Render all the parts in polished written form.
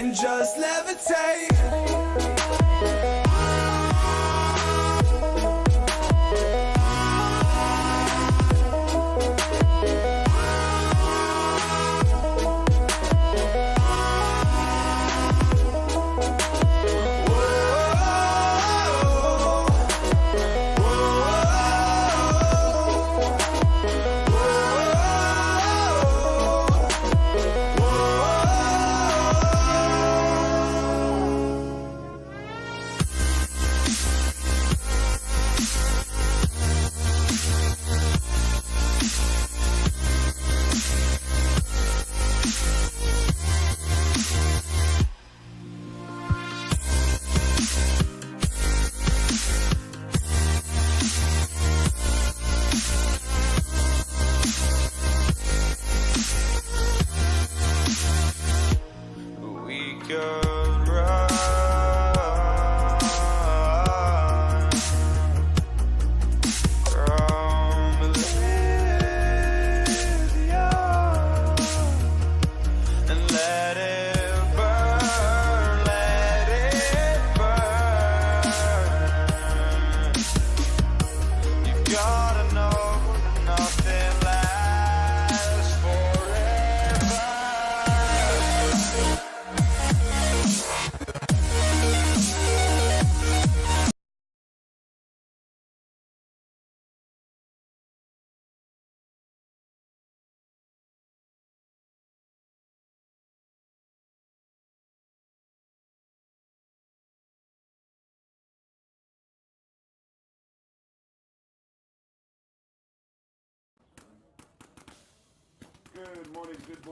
and just levitate.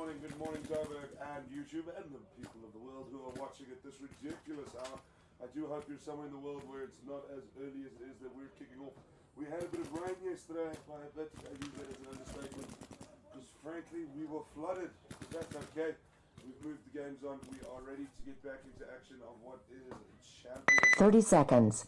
Good morning, Joburg and YouTube and the people of the world who are watching at this ridiculous hour. I do hope you're somewhere in the world where it's not as early as it is that we're kicking off. We had a bit of rain yesterday, by a bit, I use that as an understatement, because frankly we were flooded. That's okay. We've moved the games on. We are ready to get back into action of what is champion. 30 seconds.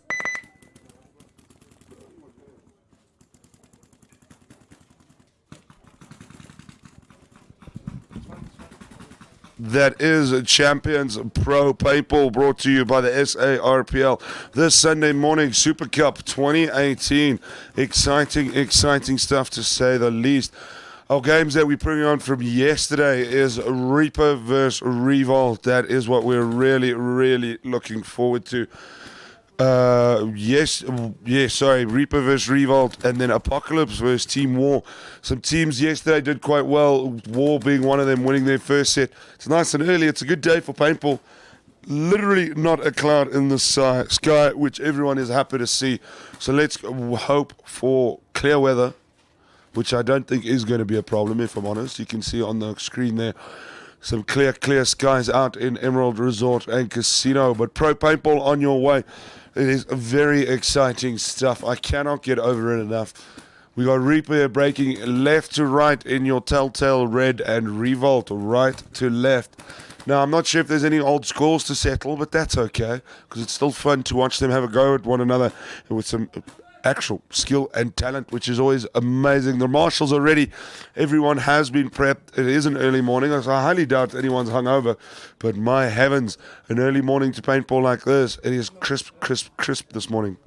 That is Champions Pro Paintball, brought to you by the SARPL this Sunday morning, Super Cup 2018. Exciting stuff to say the least. Our games that we're putting on from yesterday is Reaper vs Revolt. That is what we're really looking forward to. Reaper vs Revolt, and then Apocalypse vs Team War. Some teams yesterday did quite well, War being one of them, winning their first set. It's nice and early. It's a good day for paintball. Literally not a cloud in the sky, which everyone is happy to see. So let's hope for clear weather, which I don't think is going to be a problem, if I'm honest. You can see on the screen there some clear skies out in Emerald Resort and Casino. But Pro Paintball on your way. It is very exciting stuff. I cannot get over it enough. We got Reaper breaking left to right in your Telltale Red, and Revolt right to left. Now, I'm not sure if there's any old scores to settle, but that's okay, because it's still fun to watch them have a go at one another with some actual skill and talent, which is always amazing. The marshals are ready. Everyone has been prepped. It is an early morning, so I highly doubt anyone's hungover. But my heavens, an early morning to paintball like this, it is crisp this morning.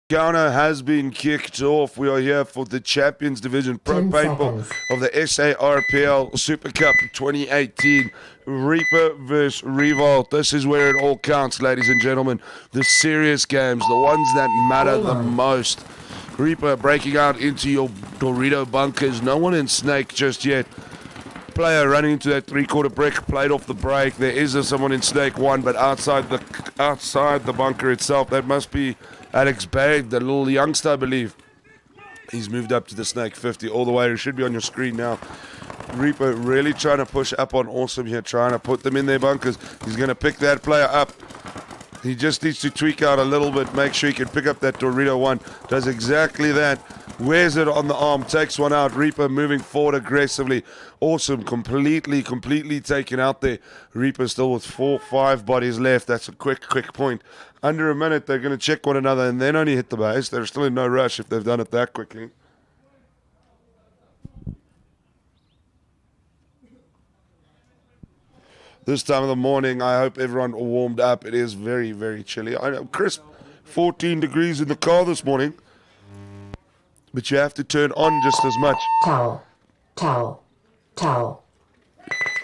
Counter has been kicked off. We are here for the Champions Division Pro 10 Paintball seconds. of the SARPL Super Cup 2018. Reaper vs. Revolt. This is where it all counts, ladies and gentlemen. The serious games, the ones that matter the most. Reaper breaking out into your Dorito bunkers. No one in Snake just yet. Player running into that three-quarter brick, played off the break. There is someone in Snake 1, but outside the bunker itself. That must be Alex Babe, the little youngster, I believe. He's moved up to the Snake 50 all the way. It should be on your screen now. Reaper really trying to push up on Awesome here, trying to put them in their bunkers. He's going to pick that player up. He just needs to tweak out a little bit, make sure he can pick up that Dorito 1. Does exactly that. Wears it on the arm, takes one out. Reaper moving forward aggressively. Awesome, completely taken out there. Reaper still with 4-5 bodies left. That's a quick point. Under a minute, they're going to check one another and then only hit the base. They're still in no rush if they've done it that quickly. This time of the morning, I hope everyone warmed up. It is very, very chilly. I know, crisp 14 degrees in the car this morning. But you have to turn on just as much. Towel.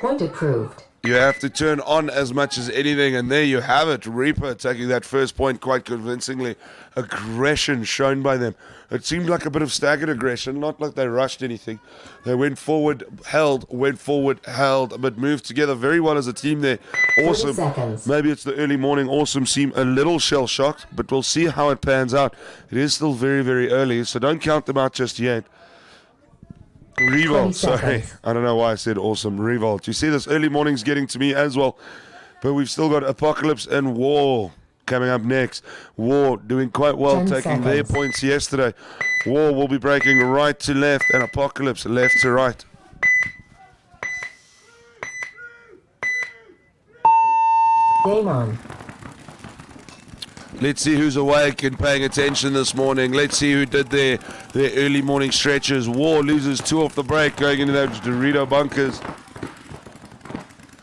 Point approved. You have to turn on as much as anything, and there you have it. Reaper taking that first point quite convincingly. Aggression shown by them. It seemed like a bit of staggered aggression, not like they rushed anything. They went forward, held, but moved together very well as a team there. Awesome. Maybe it's the early morning. Awesome seem a little shell-shocked, but we'll see how it pans out. It is still very, very early, so don't count them out just yet. Revolt, sorry. I don't know why I said Awesome. Revolt. You see, this early morning's getting to me as well. But we've still got Apocalypse and War coming up next. War doing quite well, taking their points yesterday. War will be breaking right to left and Apocalypse left to right. Game on. Let's see who's awake and paying attention this morning. Let's see who did their early morning stretches. War loses 2 off the break, going into those Dorito bunkers.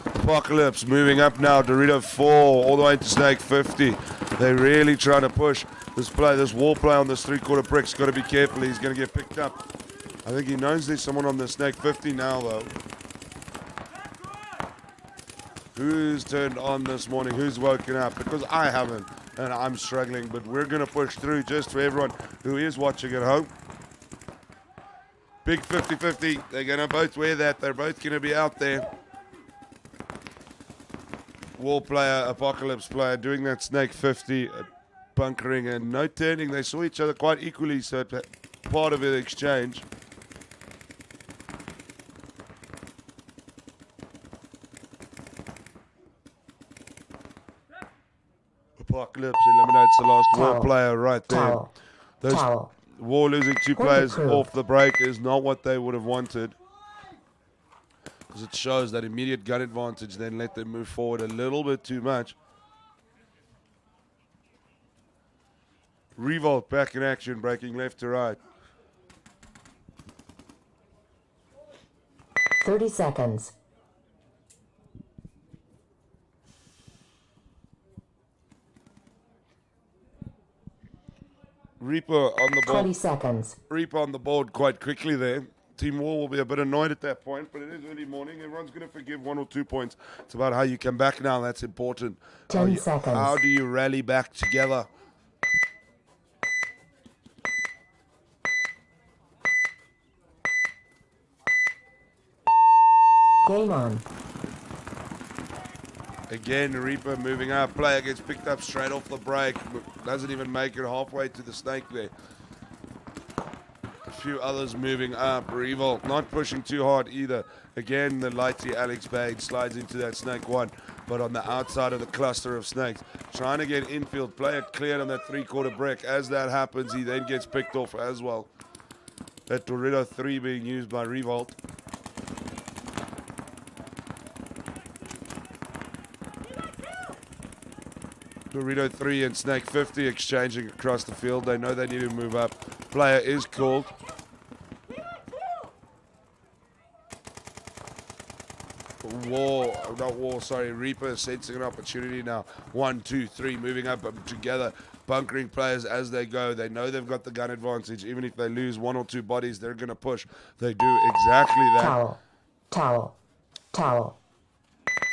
Apocalypse moving up now. Dorito 4 all the way to Snake 50. They're really trying to push this War play on this three-quarter brick's got to be careful. He's going to get picked up. I think he knows there's someone on the Snake 50 now, though. Who's turned on this morning? Who's woken up? Because I haven't. And I'm struggling, but we're going to push through just for everyone who is watching at home. Big 50-50. They're going to both wear that. They're both going to be out there. War player, Apocalypse player, doing that Snake 50, bunkering and no turning. They saw each other quite equally, so part of the exchange. Apocalypse eliminates the last War player right there. Those War losing 2 players off the break is not what they would have wanted. Because it shows that immediate gun advantage, then let them move forward a little bit too much. Revolt back in action, breaking left to right. 30 seconds. Reaper on the board. 20 seconds. Reaper on the board quite quickly there. Team War will be a bit annoyed at that point, but it is early morning. Everyone's going to forgive 1 or 2 points. It's about how you come back now. That's important. 10 seconds. How do you rally back together? Game on. Again, Reaper moving up. Player gets picked up straight off the break. Doesn't even make it halfway to the Snake there. A few others moving up. Revolt not pushing too hard either. Again, the lighty Alex Bade slides into that Snake 1, but on the outside of the cluster of snakes. Trying to get infield. Player cleared on that three-quarter brick. As that happens, he then gets picked off as well. That Dorito 3 being used by Revolt. Dorito 3 and Snake 50 exchanging across the field. They know they need to move up. Player is called. Reaper sensing an opportunity now. 1, 2, 3, moving up together, bunkering players as they go. They know they've got the gun advantage. Even if they lose 1 or 2 bodies, they're going to push. They do exactly that. Towel.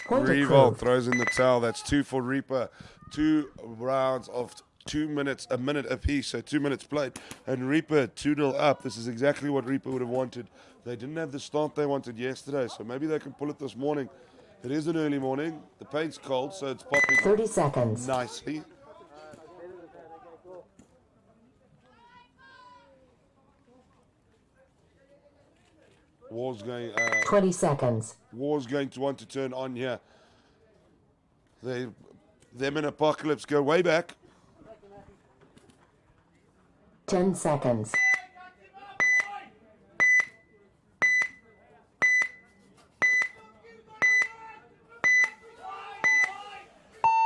Point Revolt approved. throws in the towel. That's 2 for Reaper. 2 rounds of 2 minutes, a minute apiece, so 2 minutes played. And Reaper 2-0 up. This is exactly what Reaper would have wanted. They didn't have the start they wanted yesterday, so maybe they can pull it this morning. It is an early morning. The paint's cold, so it's popping 30 seconds. nicely. War's going. 20 seconds. War's going to want to turn on here. Them in Apocalypse go way back. 10 seconds.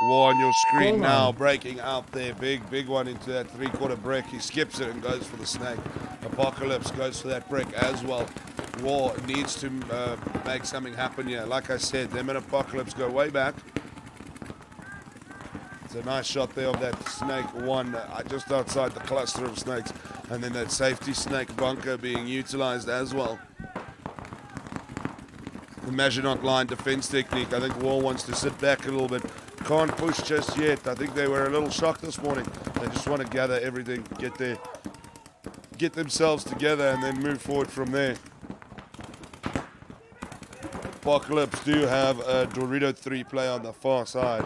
War on your screen Game now, on. breaking out there. Big one into that 3/4 brick. He skips it and goes for the snake. Apocalypse goes for that brick as well. War needs to make something happen here. Like I said, them and Apocalypse go way back. It's a nice shot there of that snake one just outside the cluster of snakes. And then that safety snake bunker being utilized as well. The measure not line defense technique. I think War wants to sit back a little bit. Can't push just yet. I think they were a little shocked this morning. They just want to gather everything, get themselves together and then move forward from there. Apocalypse do have a Dorito 3 play on the far side.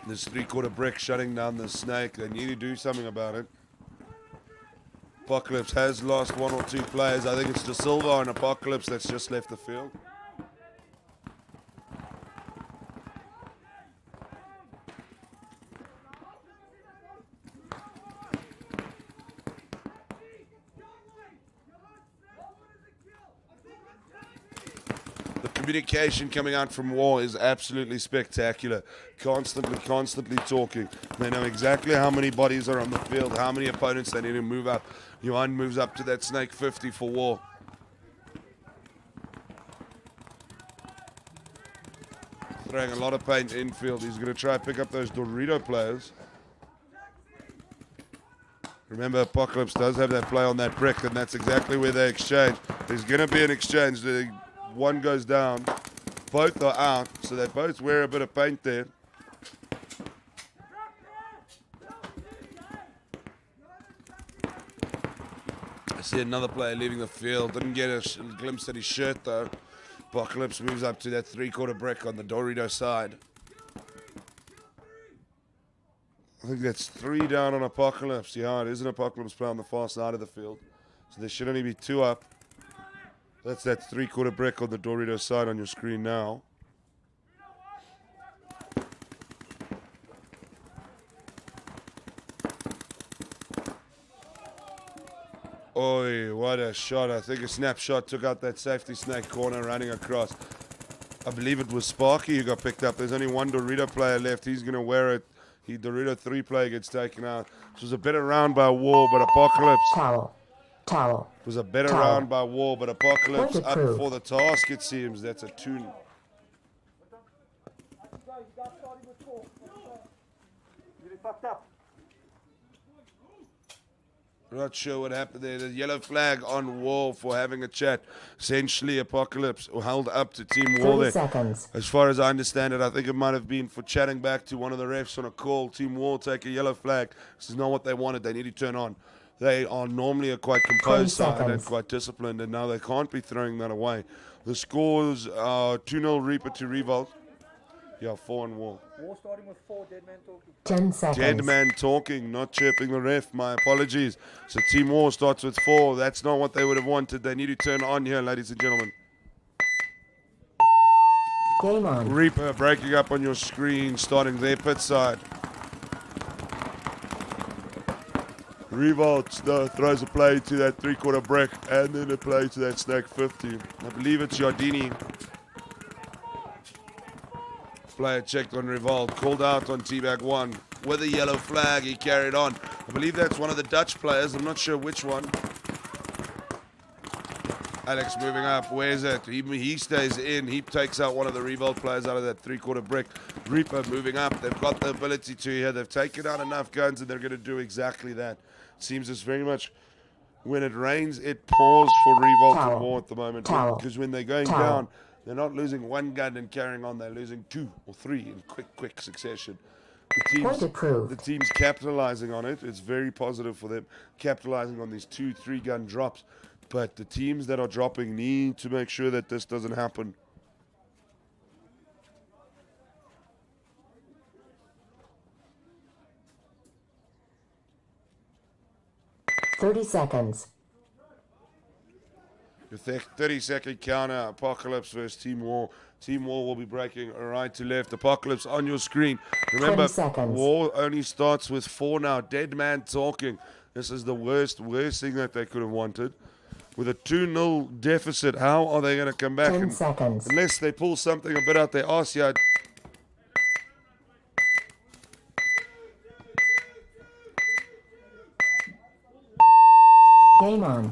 This 3/4 brick shutting down the snake. They need to do something about it. Apocalypse has lost 1 or 2 players. I think it's De Silva and Apocalypse that's just left the field. The communication coming out from War is absolutely spectacular. Constantly talking. They know exactly how many bodies are on the field, how many opponents they need to move up. Johan moves up to that snake 50 for War. Throwing a lot of paint infield. He's going to try and pick up those Dorito players. Remember, Apocalypse does have that play on that brick, and that's exactly where they exchange. There's going to be an exchange. One goes down, both are out, so they both wear a bit of paint there. I see another player leaving the field. Didn't get a glimpse at his shirt though. Apocalypse moves up to that 3/4 brick on the Dorito side. I think that's 3 down on Apocalypse. Yeah, it is an Apocalypse play on the far side of the field. So there should only be 2 up. That's that 3/4 brick on the Dorito side on your screen now. Oi, what a shot. I think a snapshot took out that safety snake corner running across. I believe it was Sparky who got picked up. There's only one Dorito player left. He's going to wear it. Dorito 3 player gets taken out. This was a better round by War, but Apocalypse. Towel. It was a better Towel. round by War, but Apocalypse Point up approved. for the task, it seems. That's a 2. Not sure what happened there. The yellow flag on War for having a chat. Essentially, Apocalypse held up to Team War 30 there. seconds. As far as I understand it, I think it might have been for chatting back to one of the refs on a call. Team War take a yellow flag. This is not what they wanted. They need to turn on. They are normally a quite 20 composed side and seconds. quite disciplined, and now they can't be throwing that away. The scores are 2-0 Reaper to Revolt. Yeah, 4 on War. War starting with 4, dead man talking. 10 seconds. Dead man talking, not chirping the ref. My apologies. So Team War starts with 4. That's not what they would have wanted. They need to turn on here, ladies and gentlemen. Game on. Reaper breaking up on your screen, starting their pit side. Revolt throws a play to that 3/4 brick and then a play to that snake 50. I believe it's Giardini. Player checked on Revolt, called out on T-Bag 1. with a yellow flag. He carried on. I believe that's one of the Dutch players. I'm not sure which one. Alex moving up. Where's it? He stays in. He takes out one of the Revolt players out of that three-quarter brick. Reaper moving up. They've got the ability to here. They've taken out enough guns, and they're going to do exactly that. Seems it's very much when it rains, it pours for Revolt and War at the moment. Because when they're going down, they're not losing one gun and carrying on. They're losing 2 or 3 in quick succession. The team's capitalizing on it. It's very positive for them, capitalizing on these 2-3 gun drops. But the teams that are dropping need to make sure that this doesn't happen. $30. Your 30-second counter, Apocalypse versus Team War. Team War will be breaking right to left. Apocalypse on your screen. Remember, War only starts with 4 now. Dead man talking. This is the worst thing that they could have wanted. With a 2-0 deficit, how are they going to come back? 10 seconds. Unless they pull something a bit out their arse here. Game on.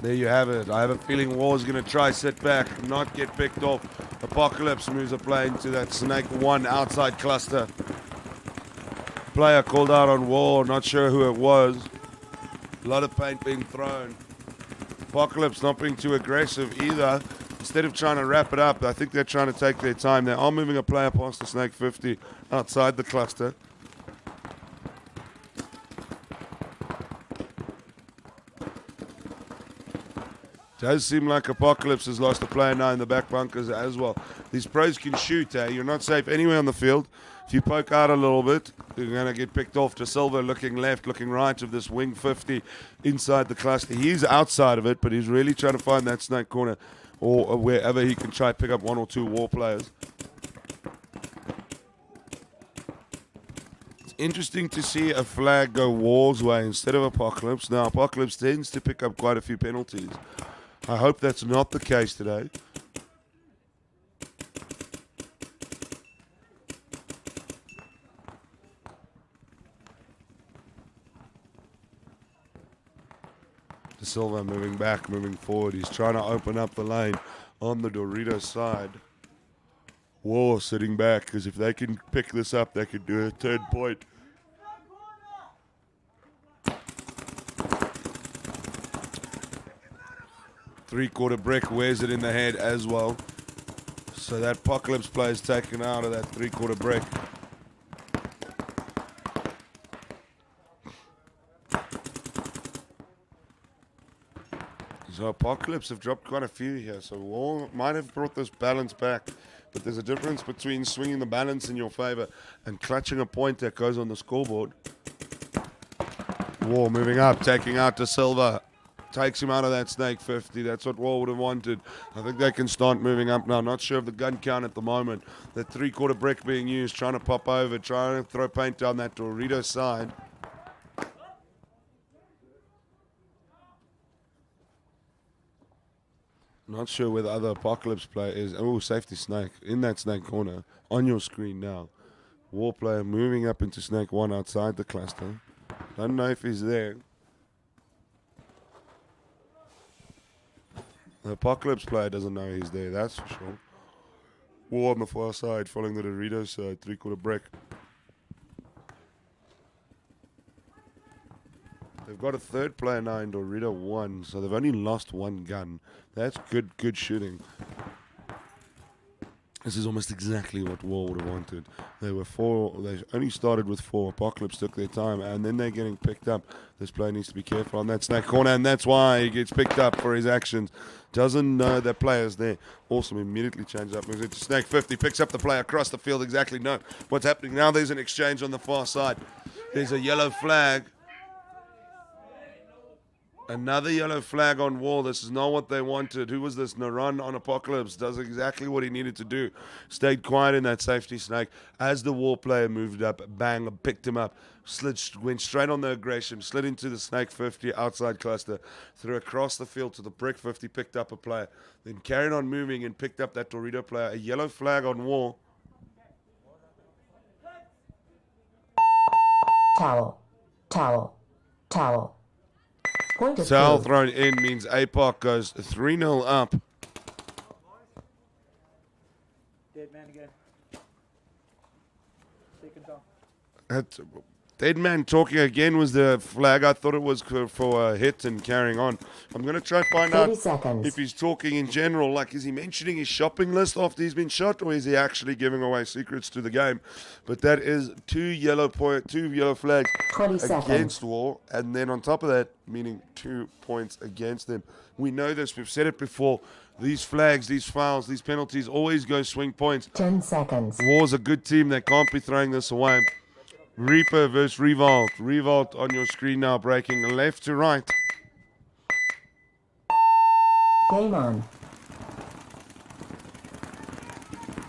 There you have it. I have a feeling War's going to try sit back, not get picked off. Apocalypse moves a play into that Snake 1 outside cluster. Player called out on War, not sure who it was. A lot of paint being thrown. Apocalypse not being too aggressive either. Instead of trying to wrap it up, I think they're trying to take their time. They are moving a player past the Snake 50 outside the cluster. Does seem like Apocalypse has lost a player now in the back bunkers as well. These pros can shoot, eh? You're not safe anywhere on the field. If you poke out a little bit, you're going to get picked off. To Silver looking left, looking right of this wing 50 inside the cluster. He's outside of it, but he's really trying to find that snake corner or wherever he can try pick up 1 or 2 War players. It's interesting to see a flag go War's way instead of Apocalypse. Now, Apocalypse tends to pick up quite a few penalties. I hope that's not the case today. De Silva moving back, moving forward. He's trying to open up the lane on the Doritos side. War sitting back, because if they can pick this up, they could do a 3rd point. Three-quarter brick wears it in the head as well. So that Apocalypse play is taken out of that three-quarter brick. So Apocalypse have dropped quite a few here. So War might have brought this balance back. But there's a difference between swinging the balance in your favor and clutching a point that goes on the scoreboard. War moving up, taking out to Silva. Takes him out of that Snake 50. That's what War would have wanted. I think they can start moving up now. Not sure of the gun count at the moment. That three-quarter brick being used, trying to pop over, trying to throw paint down that Dorito side. Not sure where the other Apocalypse player is. Oh, safety Snake in that Snake corner on your screen now. War player moving up into Snake 1 outside the cluster. Don't know if he's there. The Apocalypse player doesn't know he's there, that's for sure. War on the far side, following the Doritos side, three-quarter brick. They've got a 3rd player now in Dorito 1, so they've only lost 1 gun. That's good shooting. This is almost exactly what War would have wanted. They were 4, they only started with 4. Apocalypse took their time, and then they're getting picked up. This player needs to be careful on that Snake corner, and that's why he gets picked up for his actions. Doesn't know that player's there. Awesome, immediately changes up, moves into Snake 50, picks up the player across the field, exactly know what's happening. Now there's an exchange on the far side. There's a yellow flag. Another yellow flag on War. This is not what they wanted. Who was this? Naran on Apocalypse. Does exactly what he needed to do. Stayed quiet in that safety Snake. As the War player moved up, bang, picked him up. Went straight on the aggression. Slid into the Snake 50 outside cluster. Threw across the field to the brick 50. Picked up a player. Then carried on moving and picked up that Dorito player. A yellow flag on War. Towel. Towel. Towel. Point Towel approved. thrown in means APOC goes 3-0 up. Dead man again. Second down. That dead man talking again was the flag. I thought it was for a hit and carrying on. I'm going to try and find 30 out seconds. if he's talking in general. Like, is he mentioning his shopping list after he's been shot, or is he actually giving away secrets to the game? But that is two yellow flags 20 seconds. against War, and then on top of that, meaning 2 points against them. We know this. We've said it before. These flags, these fouls, these penalties always go swing points. 10 seconds. War's a good team. They can't be throwing this away. Reaper versus Revolt. Revolt on your screen now, breaking left to right. Game on.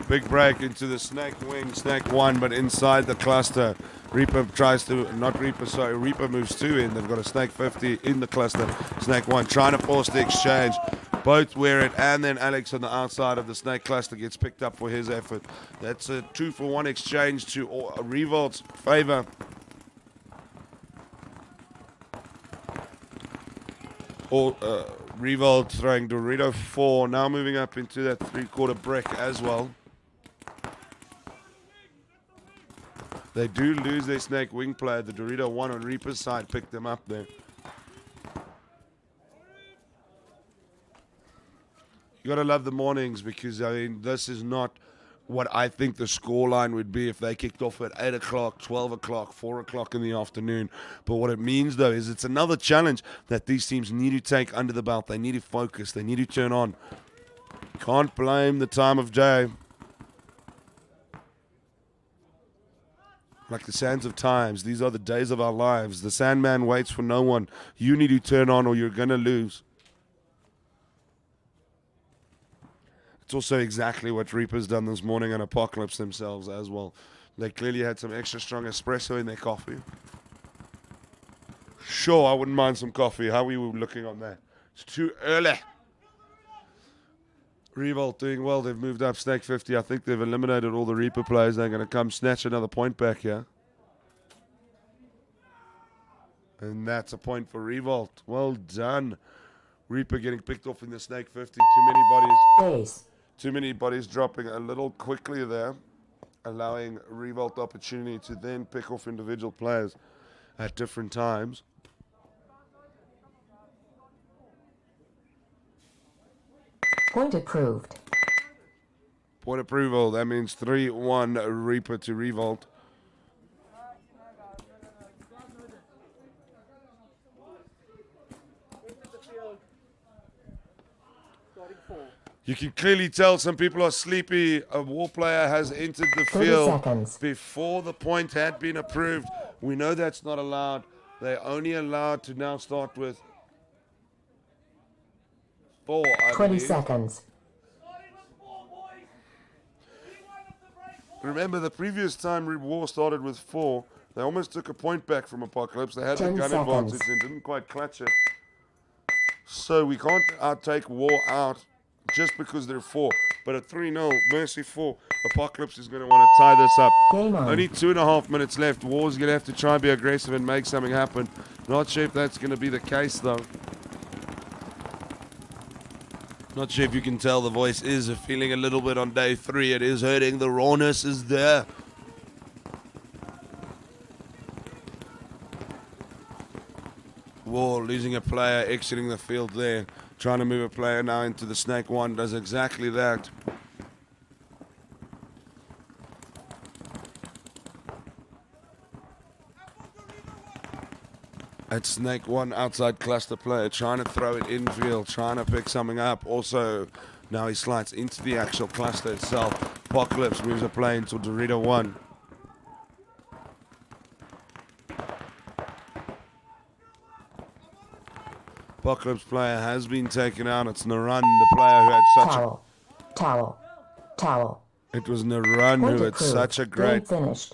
Big break into the snake wing. Snake one, but inside the cluster. Reaper tries to, Reaper moves two in. They've got a snake 50 in the cluster. Snake one trying to force the exchange. Both wear it, and then Alex on the outside of the snake cluster gets picked up for his effort. That's a 2-for-1 exchange to Revolt's favor. Revolt throwing Dorito 4, now moving up into that 3/4 brick as well. They do lose their snake wing player. The Dorito 1 on Reaper's side picked them up there. You got to love the mornings, because, I mean, this is not what I think the scoreline would be if they kicked off at 8 o'clock, 12 o'clock, 4 o'clock in the afternoon. But what it means, though, is it's another challenge that these teams need to take under the belt. They need to focus. They need to turn on. Can't blame the time of day. Like the sands of times, these are the days of our lives. The Sandman waits for no one. You need to turn on or you're going to lose. It's also exactly what Reaper's done this morning and Apocalypse themselves as well. They clearly had some extra strong espresso in their coffee. Sure, I wouldn't mind some coffee. How are we looking on that? It's too early. Revolt doing well. They've moved up Snake 50. I think they've eliminated all the Reaper players. They're going to come snatch another point back here. And that's a point for Revolt. Well done. Reaper getting picked off in the Snake 50. Too many bodies. Base. Too many bodies dropping a little quickly there, allowing Revolt opportunity to then pick off individual players at different times. Point approved. Point approval. That means 3-1 Reaper to Revolt. You can clearly tell some people are sleepy. A War player has entered the 30 field seconds. before the point had been approved. We know that's not allowed. They're only allowed to now start with 4, I 20 believe. seconds. Remember, the previous time War started with 4, they almost took a point back from Apocalypse. They had the 10 gun seconds. advantage and didn't quite clutch it. So we can't take War out just because they're 4. But at 3-0, Mercy 4, Apocalypse is going to want to tie this up. Game on. Only 2.5 minutes left. War's going to have to try and be aggressive and make something happen. Not sure if that's going to be the case, though. Not sure if you can tell the voice is feeling a little bit on day 3. It is hurting. The rawness is there. War losing a player, exiting the field there. Trying to move a player now into the Snake 1. Does exactly that. At Snake 1, outside cluster player, trying to throw it infield, trying to pick something up. Also, now he slides into the actual cluster itself. Apocalypse moves a play into Dorito 1. Apocalypse player has been taken out. It's Naran, the player who had such Towel. Towel. Towel. It was Naran Point who had approved. such a Game great finished.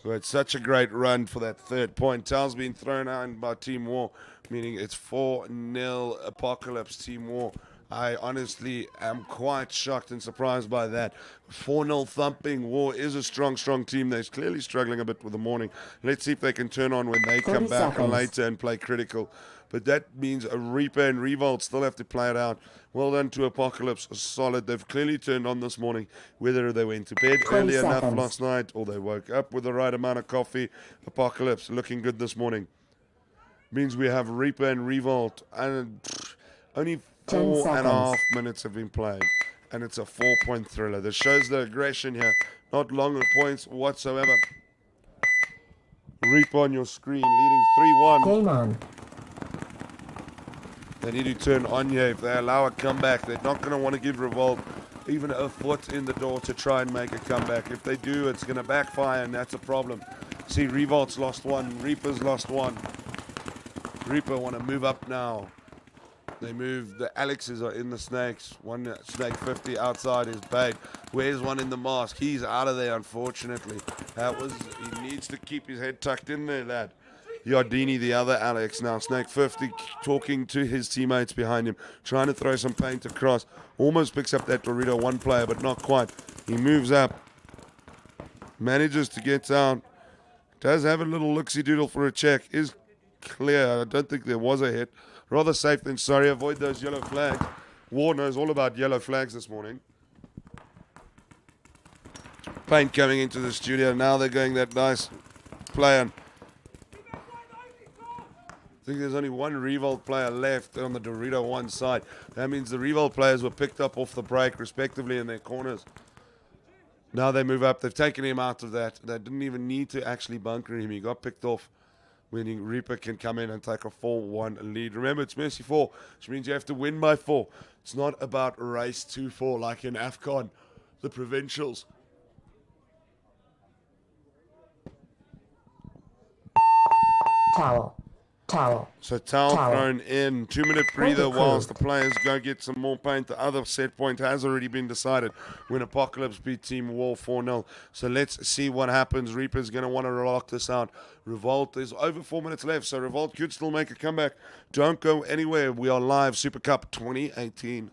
run for that 3rd point. Towel's been thrown out by Team War, meaning it's 4-0 Apocalypse. Team War I honestly am quite shocked and surprised by that. 4-0 thumping. War is a strong team. They're clearly struggling a bit with the morning. Let's see if they can turn on when they 30 come back seconds. later and play critical. But that means a Reaper and Revolt still have to play it out. Well done to Apocalypse. Solid. They've clearly turned on this morning. Whether they went to bed 20 early enough seconds. last night or they woke up with the right amount of coffee. Apocalypse looking good this morning. Means we have Reaper and Revolt. And only 10 4.5 seconds. minutes have been played. And it's a 4-point thriller. This shows the aggression here. Not long points whatsoever. Reaper on your screen leading 3-1. Game on. They need to turn on here. If they allow a comeback, they're not going to want to give Revolt even a foot in the door to try and make a comeback. If they do, it's going to backfire, and that's a problem. See, Revolt's lost one. Reaper's lost one. Reaper want to move up now. They move. The Alexes are in the snakes. One snake 50 outside is bait. Where's one in the mask? He's out of there, unfortunately. He needs to keep his head tucked in there, lad. Yardini, the other Alex, now snake 50, talking to his teammates behind him, trying to throw some paint across. Almost picks up that Dorito one player, but not quite. He moves up, manages to get down, does have a little look-see doodle for a check, is clear. I don't think there was a hit. Rather safe than sorry. Avoid those yellow flags. War knows all about yellow flags this morning. Paint coming into the studio. Now they're going that nice play on. I think there's only one Revolt player left on the Dorito one side. That means the Revolt players were picked up off the break, respectively, in their corners. Now they move up. They've taken him out of that. They didn't even need to actually bunker him. He got picked off. Meaning Reaper can come in and take a 4-1 lead. Remember, it's Mercy 4, which means you have to win by 4. It's not about race 2-4 like in AFCON, the provincials. Towel. Towel. So towel Towel. thrown in. 2-minute breather Point whilst the approved. players go get some more paint. The other set point has already been decided when Apocalypse beat Team War 4-0. So let's see what happens. Reaper's going to want to lock this out. Revolt, there's over 4 minutes left, so Revolt could still make a comeback. Don't go anywhere. We are live, Super Cup 2018.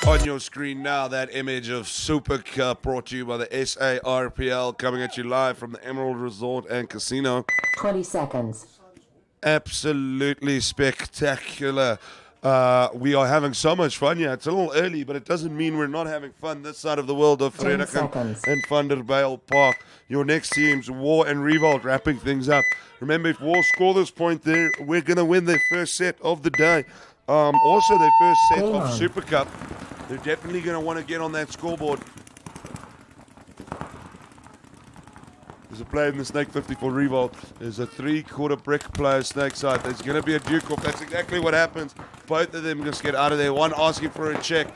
On your screen now, that image of Super Cup brought to you by the SARPL, coming at you live from the Emerald Resort and Casino. 20 seconds. Absolutely spectacular. We are having so much fun here. It's a little early, but it doesn't mean we're not having fun this side of the world of 10 Vereniging seconds. and Vanderbijl Park. Your next teams, War and Revolt, wrapping things up. Remember, if War score this point there, we're going to win their first set of the day. Also, their first set Game of on. Super Cup. They're definitely going to want to get on that scoreboard. There's a player in the Snake 50 for Revolt. There's a 3/4 brick player Snake side. There's going to be a duke off. That's exactly what happens. Both of them just get out of there. One asking for a check.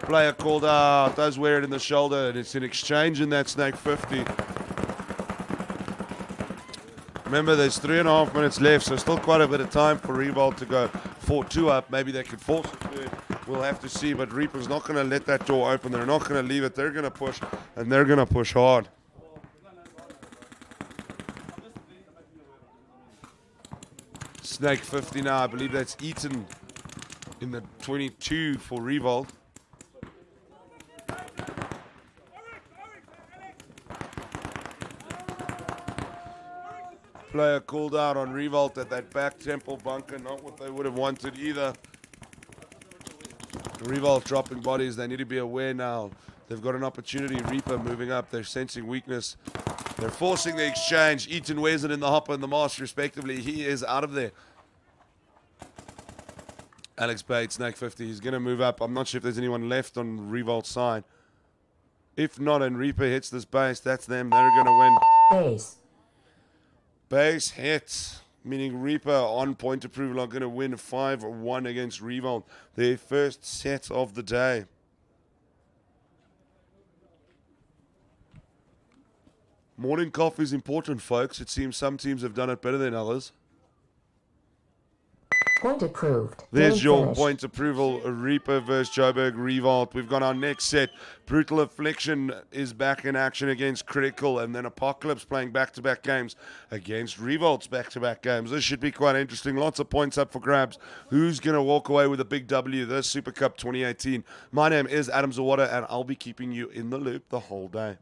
Player called out. Does wear it in the shoulder. And it's an exchange in that Snake 50. Remember, there's 3.5 minutes left, so still quite a bit of time for Revolt to go 4-2 up. Maybe they could force it third. We'll have to see, but Reaper's not going to let that door open. They're not going to leave it. They're going to push, and they're going to push hard. Snake 50 now. I believe that's Eaton in the 22 for Revolt. player called out on Revolt at that back temple bunker. Not what they would have wanted either. Revolt dropping bodies. They need to be aware now. They've got an opportunity. Reaper moving up. They're sensing weakness. They're forcing the exchange. Eaton wears it in the hopper and the mask, respectively. He is out of there. Alex Bates, Snake 50. He's going to move up. I'm not sure if there's anyone left on Revolt's side. If not, and Reaper hits this base, that's them. They're going to win. Base. Base hits, meaning Reaper on point approval are going to win 5-1 against Revolt. Their first set of the day. Morning coffee is important, folks. It seems some teams have done it better than others. Point approved. There's Game your finished. point approval. Reaper versus Joburg Revolt. We've got our next set. Brutal Affliction is back in action against Critical, and then Apocalypse playing back-to-back games against Revolt's back-to-back games. This should be quite interesting. Lots of points up for grabs. Who's going to walk away with a big W this Super Cup 2018? My name is Adam Zawada, and I'll be keeping you in the loop the whole day.